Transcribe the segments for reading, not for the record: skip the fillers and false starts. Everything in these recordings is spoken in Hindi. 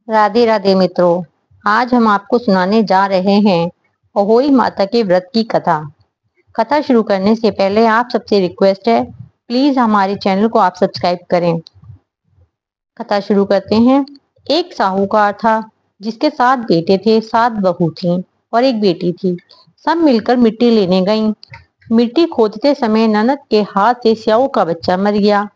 राधे राधे मित्रों। आज हम आपको सुनाने जा रहे हैं अहोई माता के व्रत की कथा। कथा शुरू करने से पहले आप सबसे रिक्वेस्ट है, प्लीज हमारे चैनल को आप सब्सक्राइब करें। कथा शुरू करते हैं। एक साहूकार था जिसके 7 बेटे थे, 7 बहू थीं और एक बेटी थी। सब मिलकर मिट्टी लेने गईं। मिट्टी खोदते समय ननद के हाथ से स्याऊ का बच्चा मर गया।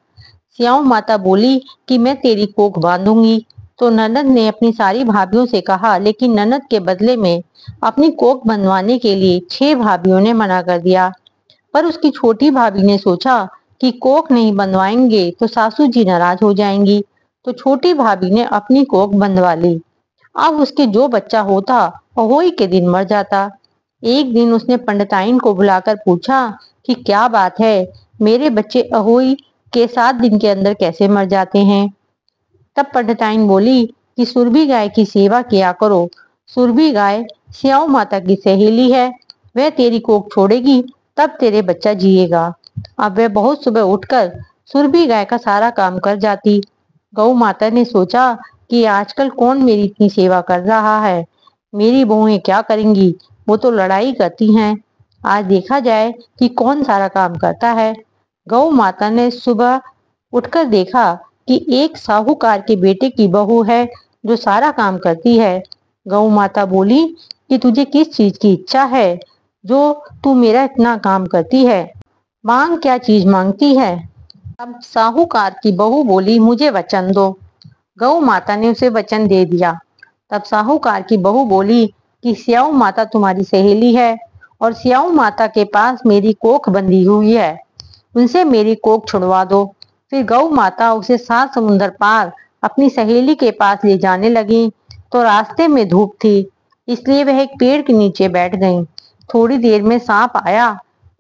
स्याऊ माता बोली कि मैं तेरी कोख बांधूंगी। तो ननद ने अपनी सारी भाभियों से कहा, लेकिन ननद के बदले में अपनी कोख बंधवाने के लिए 6 भाभियों ने मना कर दिया। पर उसकी छोटी भाभी ने सोचा कि कोख नहीं बंधवाएंगे तो सासू जी नाराज हो जाएंगी। तो छोटी भाभी ने अपनी कोख बंधवा ली। अब उसके जो बच्चा होता अहोई के दिन मर जाता। एक दिन उसने पंडिताइन को बुलाकर पूछा कि क्या बात है, मेरे बच्चे अहोई के 7 दिन के अंदर कैसे मर जाते हैं। तब पंडिताइन बोली कि सुरभि गाय की सेवा किया करो। सुरभि गाय स्याऊ माता की सहेली है, वह तेरी कोख छोड़ेगी तब तेरे बच्चा जिएगा। अब वह बहुत सुबह उठकर सुरभि गाय का सारा काम कर जाती। गौ माता ने सोचा कि आजकल कौन मेरी इतनी सेवा कर रहा है, मेरी बहुएं क्या करेंगी, वो तो लड़ाई करती हैं। आज देखा जाए कि कौन सारा काम करता है। गौ माता ने सुबह उठकर देखा कि एक साहूकार के बेटे की बहू है जो सारा काम करती है। गौ माता बोली कि तुझे किस चीज की इच्छा है जो तू मेरा इतना काम करती है, मांग, क्या चीज मांगती है। अब साहूकार की बहू बोली, मुझे वचन दो। गौ माता ने उसे वचन दे दिया। तब साहूकार की बहू बोली कि स्याऊ माता तुम्हारी सहेली है और स्याऊ माता के पास मेरी कोख बंधी हुई है, उनसे मेरी कोख छुड़वा दो। फिर गौ माता उसे 7 समुंदर पार अपनी सहेली के पास ले जाने लगी। तो रास्ते में धूप थी, इसलिए वह एक पेड़ के नीचे बैठ गईं। थोड़ी देर में सांप आया।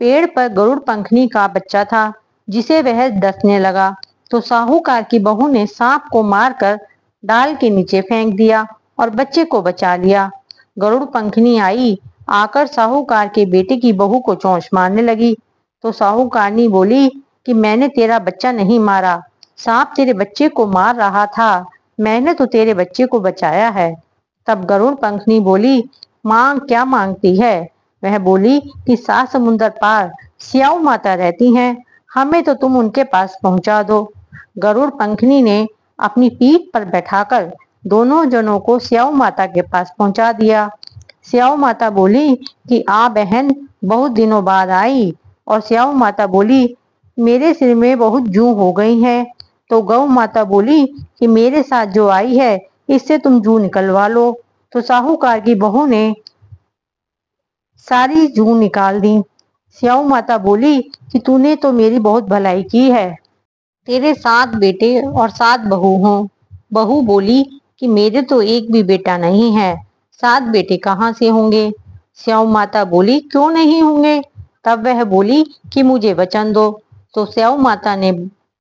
पेड़ पर गरुड़ पंखनी का बच्चा था जिसे वह डसने लगा। तो साहूकार की बहू ने सांप को मारकर डाल के नीचे फेंक दिया और बच्चे को बचा लिया। गरुड़ पंखनी आई, आकर साहूकार के बेटे की बहू को चोंच मारने लगी। तो साहूकारनी बोली कि मैंने तेरा बच्चा नहीं मारा, सांप तेरे बच्चे को मार रहा था, मैंने तो तेरे बच्चे को बचाया है। तब गरुड़ पंखनी बोली, मांग, क्या मांगती है। वह बोली कि 7 समुंदर पार स्याऊ माता रहती हैं, हमें तो तुम उनके पास पहुंचा दो। गरुड़ पंखनी ने अपनी पीठ पर बैठाकर दोनों जनों को स्याऊ माता के पास पहुंचा दिया। स्याऊ माता बोली कि आ बहन, बहुत दिनों बाद आई। और स्याऊ माता बोली, मेरे सिर में बहुत जू हो गई है। तो गौ माता बोली कि मेरे साथ जो आई है इससे तुम जू निकलवा लो। तो साहूकार की बहू ने सारी जू निकाल दी। स्याऊ माता बोली कि तूने तो मेरी बहुत भलाई की है, तेरे 7 बेटे और 7 बहू हों। बहू बोली कि मेरे तो एक भी बेटा नहीं है, 7 बेटे कहाँ से होंगे। स्याऊ माता बोली, क्यों नहीं होंगे। तब वह बोली कि मुझे वचन दो। तो स्याऊ माता ने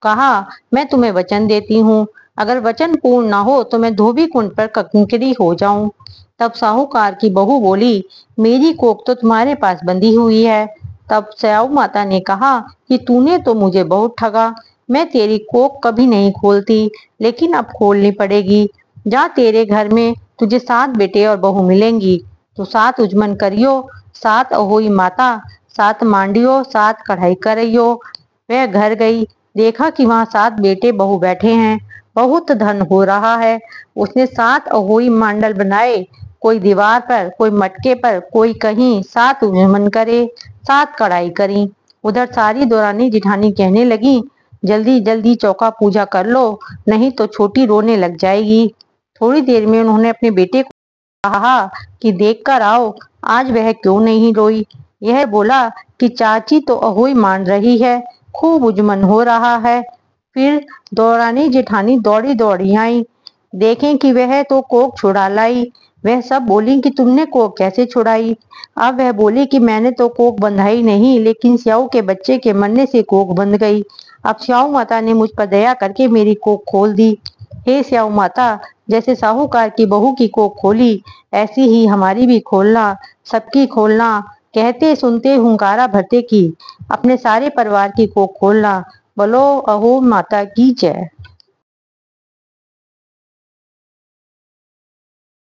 कहा, मैं तुम्हें वचन देती हूँ, अगर वचन पूर्ण ना हो तो मैं धोबी कुंड पर कंकरी हो जाऊं। तब साहूकार की बहू बोली, मेरी कोख तो तुम्हारे पास बंधी हुई है। तब स्याऊ माता ने कहा कि तूने तो मुझे बहुत ठगा, मैं तेरी कोख कभी नहीं खोलती, लेकिन अब खोलनी पड़ेगी। जा, तेरे घर में तुझे 7 बेटे और बहू मिलेंगी। तो 7 उजमन करियो, 7 अहोई माता, 7 मांडियो, 7 कढ़ाई करइयो। वह घर गई, देखा कि वहां 7 बेटे बहू बैठे हैं, बहुत धन हो रहा है। उसने 7 अहोई मंडल बनाए, कोई दीवार पर, कोई मटके पर, कोई कहीं। 7 उजमन करे, 7 कढ़ाई करी। उधर सारी दौरानी जिठानी कहने लगी, जल्दी जल्दी चौका पूजा कर लो, नहीं तो छोटी रोने लग जाएगी। थोड़ी देर में उन्होंने अपने बेटे को कहा कि देख कर आओ, आज वह क्यों नहीं रोई। यह बोला कि चाची तो अहोई मान रही है, खूब उजमन हो रहा है। फिर दौरानी जेठानी दौड़ी दौड़ी आई, देखें कि वह तो कोख छुड़ा लाई। वह सब बोली कि तुमने कोख कैसे छुड़ाई। अब वह बोली कि मैंने तो कोख बंधाई नहीं, लेकिन स्याऊ के बच्चे के मरने से कोख बंध गई। अब स्याऊ माता ने मुझ पर दया करके मेरी कोख खोल दी। हे स्याऊ माता, जैसे साहूकार की बहू की कोख खोली, ऐसी ही हमारी भी खोलना, सबकी खोलना। कहते सुनते हुंकारा भरते की अपने सारे परिवार की कोख खोलना। बोलो अहो माता की जय।